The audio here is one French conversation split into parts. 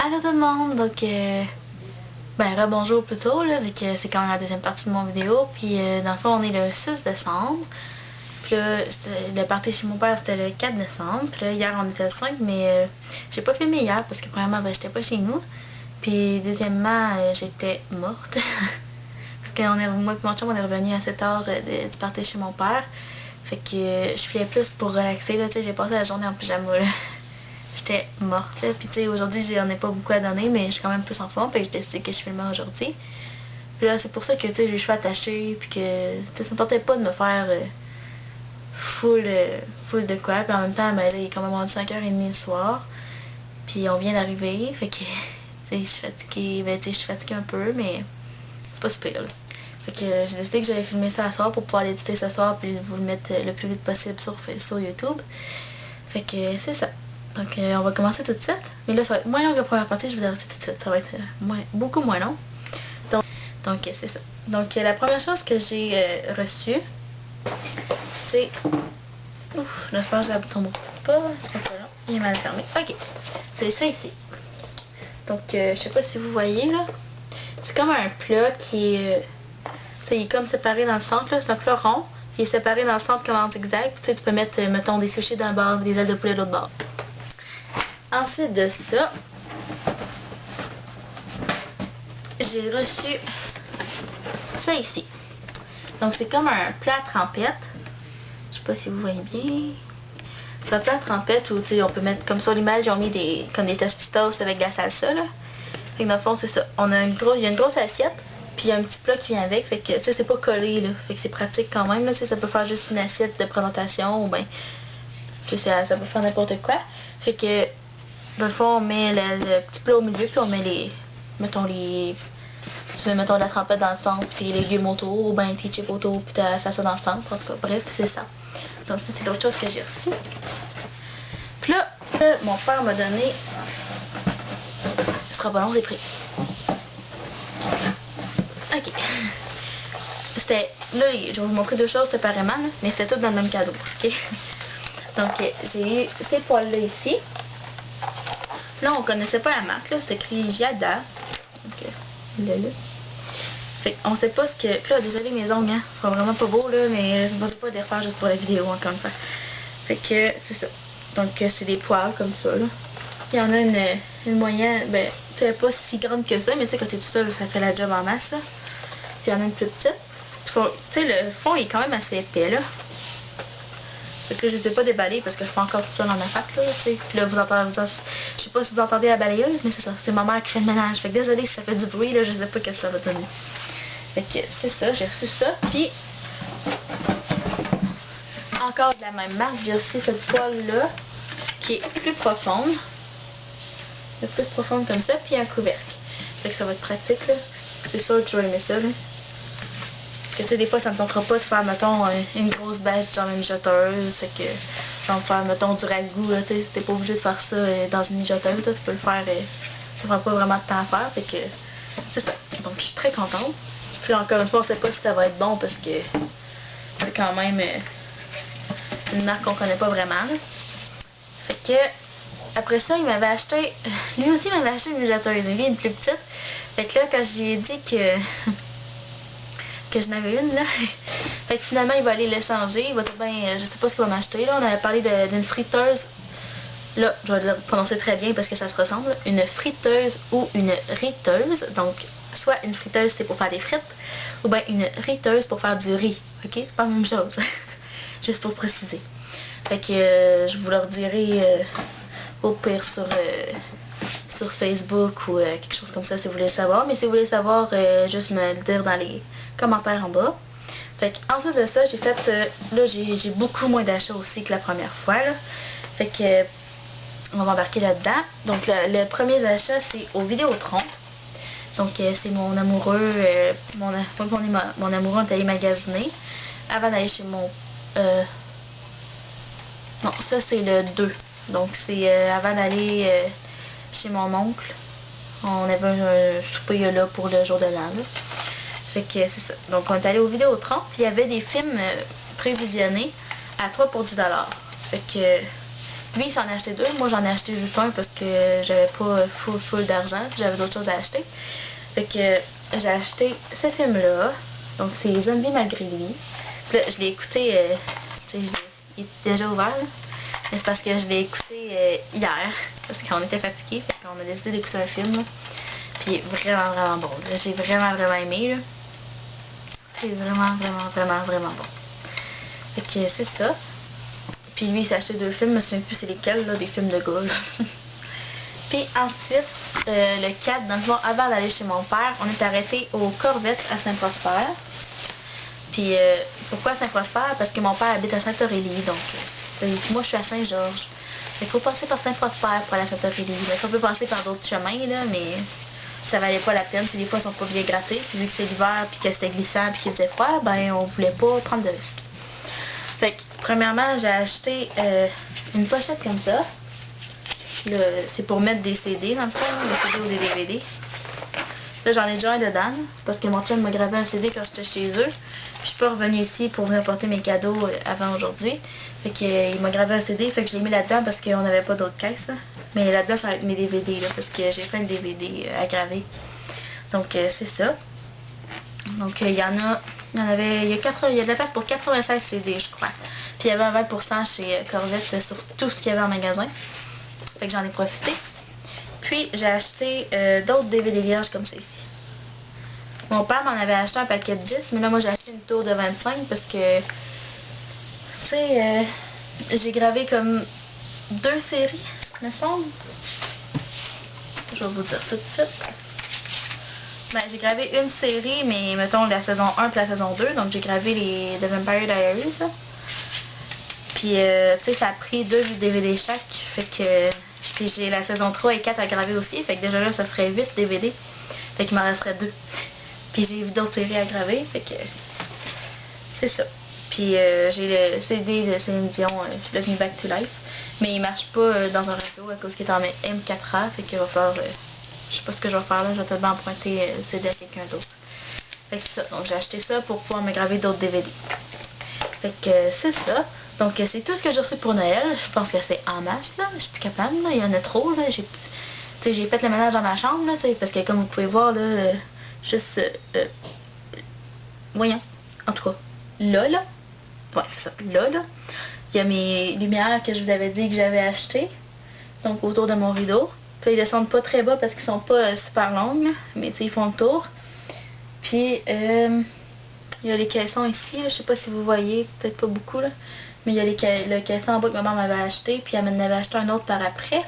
Allô tout le monde, donc rebonjour plutôt là, vu que c'est quand même la deuxième partie de mon vidéo. Puis dans le fond on est le 6 décembre. Puis là, le party chez mon père c'était le 4 décembre. Puis là hier on était le 5, mais j'ai pas filmé hier parce que premièrement j'étais pas chez nous. Puis deuxièmement j'étais morte. Parce que moi et mon chum on est revenu assez tard du party chez mon père. Fait que je filais plus pour relaxer là, tu sais, j'ai passé la journée en pyjama là. J'étais morte là, puis tu sais, aujourd'hui j'en ai pas beaucoup à donner, mais je suis quand même plus en forme, puis j'ai décidé que je filmais aujourd'hui. Puis là, c'est pour ça que tu sais, j'ai les cheveux attachés, puis que tu sais, ça me tentait pas de me faire full de quoi, puis en même temps, ben là, il est quand même rendu 5h30 le soir, puis on vient d'arriver, fait que tu sais, je suis fatiguée, ben tu sais, je suis fatiguée un peu, mais c'est pas super là. Fait que j'ai décidé que j'allais filmer ça ce soir pour pouvoir l'éditer ce soir, puis vous le mettre le plus vite possible sur YouTube. Fait que c'est ça. Donc on va commencer tout de suite. Mais là ça va être moins long que la première partie, je vous arrête tout de suite. Ça va être beaucoup moins long. Donc c'est ça. Donc la première chose que j'ai reçue, c'est... Ouf, j'espère que ça ne tombe pas. C'est pas long. Il est mal fermé. Ok. C'est ça ici. Donc je sais pas si vous voyez là. C'est comme un plat qui est... il est comme séparé dans le centre là. C'est un plat rond. Il est séparé dans le centre comme en zigzag. Tu sais, tu peux mettre, mettons, des sushis d'un bord, des ailes de poulet de l'autre bord. Ensuite de ça, j'ai reçu ça ici. Donc c'est comme un plat à trempette. Je sais pas si vous voyez bien. C'est un plat à trempette où on peut mettre, comme sur l'image, ils ont mis comme des tostitos avec de la salsa là. Fait que dans le fond c'est ça. Il y a une grosse assiette. Puis il y a un petit plat qui vient avec, fait que tu sais, c'est pas collé là. Fait que c'est pratique quand même là, tu sais, ça peut faire juste une assiette de présentation ou ben tu sais, ça peut faire n'importe quoi. Fait que dans le fond on met le petit plat au milieu, puis on met mettons tu mets mettons la trempette dans le centre, puis les légumes autour, ou ben tes chips autour, puis ta salsa dans le centre, en tout cas, bref, c'est ça. Donc ça c'est l'autre chose que j'ai reçu. Puis là, mon père m'a donné, ce sera pas long, c'est pris. Ok. C'était, là, je vais vous montrer deux choses séparément, là, mais c'était tout dans le même cadeau, ok? Donc, j'ai eu ces poils-là ici. Là, on connaissait pas la marque, là, c'est écrit Giada. Donc, là. Fait on sait pas ce que... Puis là, désolé mes ongles, hein, ils sont vraiment pas beaux, là, mais je ne vais pas les refaire juste pour la vidéo, encore une fois. Fait que, c'est ça. Donc, c'est des poils comme ça, là. Il y en a une moyenne, ben, c'est pas si grande que ça, mais tu sais, quand t'es tout seul, ça fait la job en masse, là. Puis il y en a une plus petite. Tu sais, le fond il est quand même assez épais, là. Fait que là, je les ai pas déballés parce que je suis pas encore tout seul en appart, là, tu sais. Puis là, je sais pas si vous entendez la balayeuse, mais c'est ça. C'est ma mère qui fait le ménage. Fait que désolé si ça fait du bruit, là, je sais pas ce que ça va donner. Fait que c'est ça, j'ai reçu ça. Puis, encore de la même marque, j'ai reçu cette poêle-là, qui est plus profonde. Plus profonde comme ça, puis un couvercle. Fait que ça va être pratique, là. C'est sûr que je vais aimer ça, là. Parce que tu sais, des fois, ça me tentera pas de faire, mettons, une grosse bêche dans une mijoteuse. Fait que, genre, faire, mettons, du ragoût, là, tu sais, t'es pas obligé de faire ça dans une mijoteuse, tu peux le faire, ça prend pas vraiment de temps à faire, fait que, c'est ça. Donc, je suis très contente. Puis encore une fois, on sait pas si ça va être bon, parce que c'est quand même une marque qu'on connaît pas vraiment, là. Fait que, après ça, il m'avait acheté, lui aussi il m'avait acheté une mijoteuse, lui une plus petite. Fait que là, quand j'ai dit que je n'avais une là, fait que finalement il va aller l'échanger, il va tout bien, je sais pas ce qu'il va m'acheter là, on avait parlé d'une friteuse, là je vais le prononcer très bien parce que ça se ressemble, une friteuse ou une riteuse, donc soit une friteuse c'est pour faire des frites, ou bien une riteuse pour faire du riz, ok, c'est pas la même chose, juste pour préciser. Fait que je vous leur dirai au pire sur Facebook ou quelque chose comme ça si vous voulez savoir. Mais si vous voulez savoir, juste me le dire dans les commentaires en bas. Fait que, ensuite de ça, j'ai fait... là, j'ai beaucoup moins d'achats aussi que la première fois. Là. Fait que... on va embarquer là-dedans. Donc, le premier achat, c'est au Vidéotron. Donc, c'est mon amoureux... mon amoureux est allé magasiner avant d'aller chez mon... non, ça, c'est le 2. Donc, c'est avant d'aller... chez mon oncle. On avait un souper là pour le jour de l'an. Fait que c'est ça. Donc on est allé au Vidéotron. Puis il y avait des films prévisionnés à 3 pour 10$. Fait que Lui, il s'en a acheté 2. Moi, j'en ai acheté juste un parce que j'avais pas full d'argent. J'avais d'autres choses à acheter. Fait que j'ai acheté ce film-là. Donc, c'est Zombie malgré lui. Puis là, je l'ai écouté... il est déjà ouvert, là. Mais c'est parce que je l'ai écouté hier. Parce qu'on était fatigués. Fait qu'on a décidé d'écouter un film, là. Puis il est vraiment bon. J'ai vraiment aimé, là. C'est vraiment bon. Fait que c'est ça. Puis lui, il s'est acheté 2 films, je me souviens plus c'est lesquels, là, des films de gars, là. Puis ensuite, le 4, dans le fond, avant d'aller chez mon père, on est arrêté aux Corvettes à Saint-Prosper. Puis pourquoi Saint-Prosper? Parce que mon père habite à Saint-Aurélie, donc puis moi je suis à Saint-Georges. Il faut passer par Saint-Prosper pour aller à Saint-Aurélie. On peut passer par d'autres chemins, là, mais ça valait pas la peine. Puis des fois, ils sont pas bien grattés. Puis vu que c'est l'hiver, puis que c'était glissant, puis qu'il faisait froid, ben on voulait pas prendre de risques. Fait que, premièrement, j'ai acheté une pochette comme ça. C'est pour mettre des CD dans le fond, des CD ou des DVD. Là, j'en ai déjà un dedans, parce que mon chum m'a gravé un CD quand j'étais chez eux. Puis je suis pas revenue ici pour venir porter mes cadeaux avant aujourd'hui. Fait qu'il m'a gravé un CD, fait que je l'ai mis là-dedans parce qu'on n'avait pas d'autres caisses. Là. Mais là-dedans, ça va être mes DVD, là, parce que j'ai plein de DVD à graver. Donc, c'est ça. Donc, il y a de la place pour 96 CD, je crois. Puis il y avait un 20% chez Corvette sur tout ce qu'il y avait en magasin. Fait que j'en ai profité. Puis j'ai acheté d'autres DVD vierges comme ça ici. Mon père m'en avait acheté un paquet de 10, mais là moi j'ai acheté une tour de 25 parce que, tu sais, j'ai gravé comme 2 séries, me semble. Je vais vous dire ça tout de suite. Ben, j'ai gravé une série, mais mettons la saison 1 puis la saison 2, donc j'ai gravé les The Vampire Diaries, là. Puis, tu sais, ça a pris 2 DVD chaque, fait que... Puis j'ai la saison 3 et 4 à graver aussi, fait que déjà là, ça ferait 8 DVD. Fait qu'il m'en resterait 2. Puis j'ai d'autres séries à graver, fait que... C'est ça. Puis j'ai le CD de Céline Dion, Let Me Back to Life. Mais il marche pas dans un réseau à cause qu'il est en M4A, fait qu'il va falloir... je sais pas ce que je vais faire là, je vais peut-être emprunter le CD à quelqu'un d'autre. Fait que c'est ça. Donc j'ai acheté ça pour pouvoir me graver d'autres DVD. Fait que c'est ça. Donc c'est tout ce que j'ai reçu pour Noël. Je pense que c'est en masse là. Je suis plus capable là. Il y en a trop là. J'ai fait le ménage dans ma chambre là. Parce que comme vous pouvez voir là, juste voyons. En tout cas, là. Ouais, c'est ça. Là. Il y a mes lumières que je vous avais dit que j'avais achetées. Donc autour de mon rideau. Puis ils descendent pas très bas parce qu'ils sont pas super longues. Là. Mais ils font le tour. Puis il y a les caissons ici. Là. Je sais pas si vous voyez. Peut-être pas beaucoup là. Mais il y a le caisson en bas que maman m'avait acheté, puis elle m'en avait acheté un autre par après.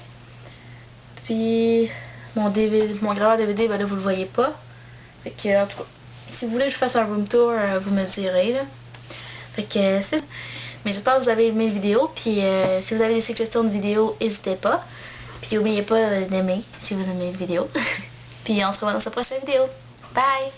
Puis mon graveur DVD, ben là vous le voyez pas. Fait que en tout cas, si vous voulez que je fasse un room tour, vous me le direz là. Fait que c'est... Mais j'espère que vous avez aimé la vidéo, puis si vous avez des suggestions de vidéos, n'hésitez pas. Puis n'oubliez pas d'aimer si vous aimez la vidéo. Puis on se revoit dans la prochaine vidéo. Bye!